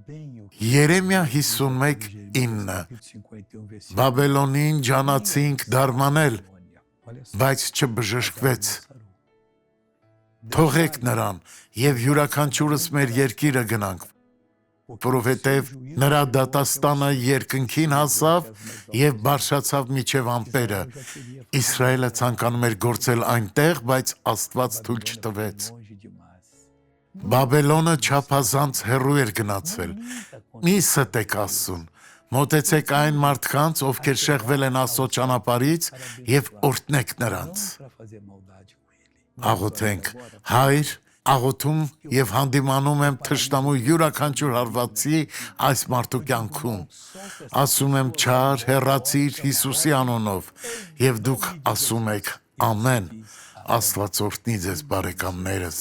Երեմիա 51:9 Բաբելոնին ջանացինք դարմանել, բայց չբժշկվեց։ Թողեք նրան և յուրաքանչյուրս մեր երկիրը գնանք, որովհետև նրա դատաստանը երկնքին հասավ և բարձրացավ մինչև ամպերը։ Իսրայելը ցանկանում էր գործել այնտեղ, բայց Աստված թույլ չտվեց։ Բաբելոնը չափազանց հեռու էր գնացել։ Մի ստեք Աստծուն, մոտեցեք այն մարդկանց, ովքեր շեղվել են Աստծո ճանապարհից և օրհնեք նրանց։ Աղոթենք, Հայր, աղոթում և հանդիմանում եմ թշնամու յուրաքանչյուր հարվածի այս մարդու կյանքում, ասում եմ չար, հեռացիր Հիսուսի անունով, և դուք ասում եք ամեն, Աստված օրհնի ձեզ բարեկամներս։